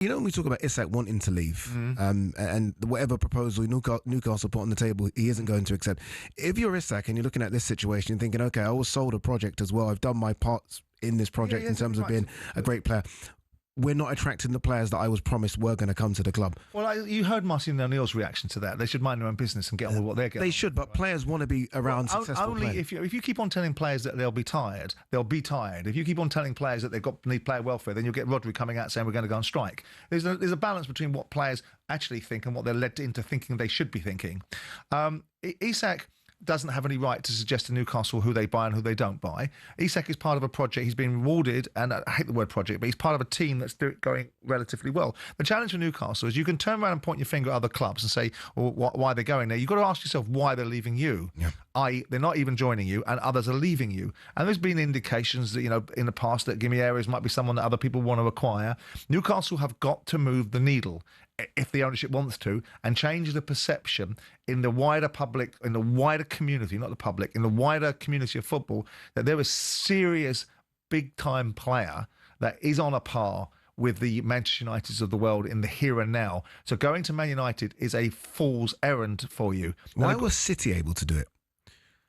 You know, when we talk about Isak wanting to leave, and whatever proposal Newcastle put on the table, he isn't going to accept. If you're Isak and you're looking at this situation and thinking, okay, I was sold a project as well, I've done my parts in this project in terms of being a great player, we're not attracting the players that I was promised were going to come to the club. Well, you heard Martin O'Neill's reaction to that. They should mind their own business and get on with what they're getting. They should, but players want to be around successful only players. if you keep on telling players that they'll be tired, they'll be tired. If you keep on telling players that need player welfare, then you'll get Rodri coming out saying we're going to go on strike. There's a balance between what players actually think and what they're led into thinking they should be thinking. Isak doesn't have any right to suggest to Newcastle who they buy and who they don't buy. Isak is part of a project. He's been rewarded, and I hate the word project, but he's part of a team that's going relatively well. The challenge for Newcastle is you can turn around and point your finger at other clubs and say, well, why they're going there. You've got to ask yourself why they're leaving you. Yeah. They're not even joining you, and others are leaving you. And there's been indications that, in the past that Gimme Areas might be someone that other people want to acquire. Newcastle have got to move the needle, if the ownership wants to, and change the perception in the wider public, in the wider community, not the public, in the wider community of football, that they're a serious, big-time player that is on a par with the Manchester Uniteds of the world in the here and now. So going to Man United is a fool's errand for you. Why was City able to do it?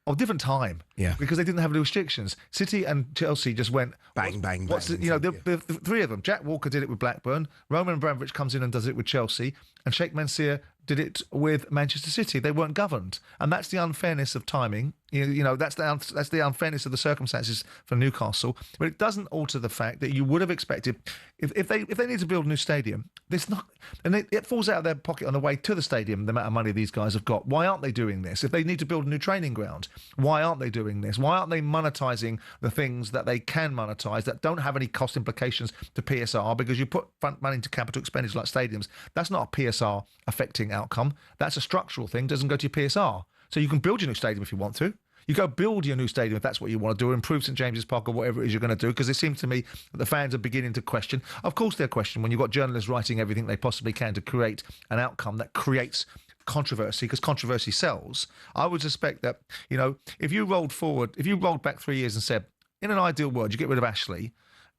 Of different time, because they didn't have the restrictions. City and Chelsea just went bang. The three of them. Jack Walker did it with Blackburn. Roman Abramovich comes in and does it with Chelsea, and Sheikh Mansour did it with Manchester City. They weren't governed, and that's the unfairness of timing. That's the unfairness of the circumstances for Newcastle. But it doesn't alter the fact that you would have expected if they need to build a new stadium. It falls out of their pocket on the way to the stadium. The amount of money these guys have got. Why aren't they doing this? If they need to build a new training ground, why aren't they doing this? Why aren't they monetising the things that they can monetise that don't have any cost implications to PSR? Because you put front money into capital expenditure like stadiums. That's not a PSR affecting outcome. That's a structural thing. Doesn't go to your PSR. So you can build your new stadium if you want to. You go build your new stadium if that's what you want to do, improve St James's Park or whatever it is you're going to do, because it seems to me that the fans are beginning to question. Of course they're questioning when you've got journalists writing everything they possibly can to create an outcome that creates controversy, because controversy sells. I would suspect that, if you rolled back 3 years and said, in an ideal world, you get rid of Ashley,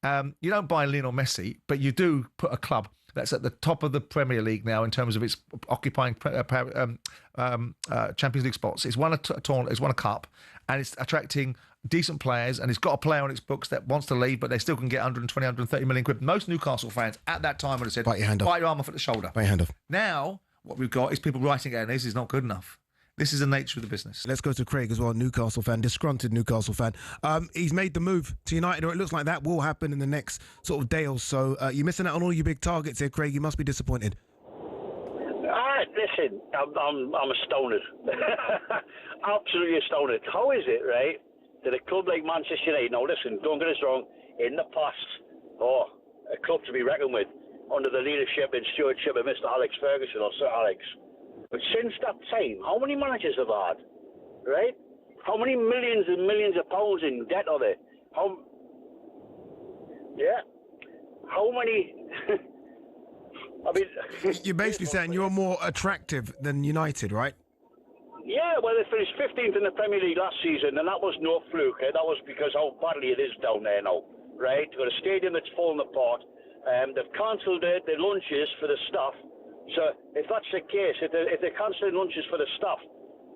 you don't buy Lionel Messi, but you do put a club that's at the top of the Premier League now in terms of its occupying Champions League spots. It's won a cup, and it's attracting decent players, and it's got a player on its books that wants to leave, but they still can get 120, 130 million quid. Most Newcastle fans at that time would have said, bite your arm off at the shoulder. Bite your hand off. Now, what we've got is people writing out, this is not good enough. This is the nature of the business. Let's go to Craig as well, Newcastle fan, disgruntled Newcastle fan. He's made the move to United, or it looks like that will happen in the next sort of day or so. You're missing out on all your big targets here, Craig. You must be disappointed. Listen, I'm astounded. Absolutely astounded. How is it, right, that a club like Manchester United, now listen, don't get us wrong, in the past, a club to be reckoned with, under the leadership and stewardship of Mr. Alex Ferguson, or Sir Alex. But since that time, how many managers have I had, right? How many millions and millions of pounds in debt are there? How many... I mean... You're basically saying you're more attractive than United, right? Yeah, well, they finished 15th in the Premier League last season, and that was no fluke. That was because how badly it is down there now, right? You've got a stadium that's fallen apart. They've cancelled the lunches for the staff. So if that's the case, if they're cancelling lunches for the staff,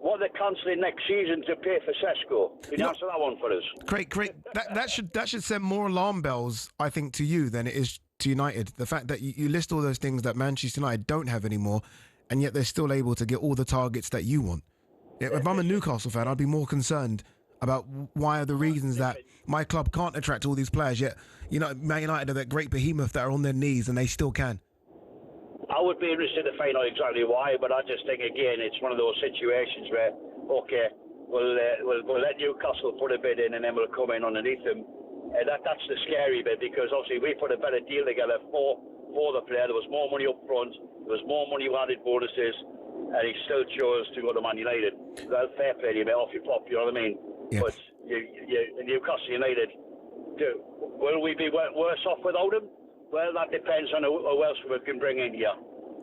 what are they cancelling next season to pay for Sesko? Can you answer that one for us? Craig, that should send more alarm bells, I think, to you than it is to United. The fact that you list all those things that Manchester United don't have anymore, and yet they're still able to get all the targets that you want. If I'm a Newcastle fan, I'd be more concerned about why are the reasons that my club can't attract all these players, yet Man United are that great behemoth that are on their knees and they still can. I would be interested to find out exactly why, but I just think, again, it's one of those situations where, okay, we'll let Newcastle put a bid in and then we'll come in underneath them. And that's the scary bit, because obviously we put a better deal together for the player. There was more money up front, there was more money added bonuses, and he still chose to go to Man United. Well, fair play to you, mate, off your pop, you know what I mean? Yeah. But Newcastle United, will we be worse off without him? Well, that depends on who else we can bring in here.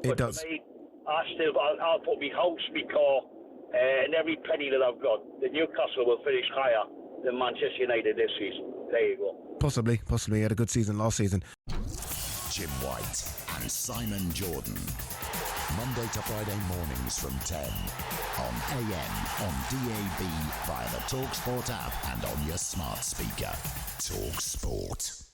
It does. For me, I'll put my house, my car, and every penny that I've got. The Newcastle will finish higher than Manchester United this season. There you go. Possibly. He had a good season last season. Jim White and Simon Jordan. Monday to Friday mornings from 10 on AM, on DAB, via the talkSPORT app and on your smart speaker. talkSPORT.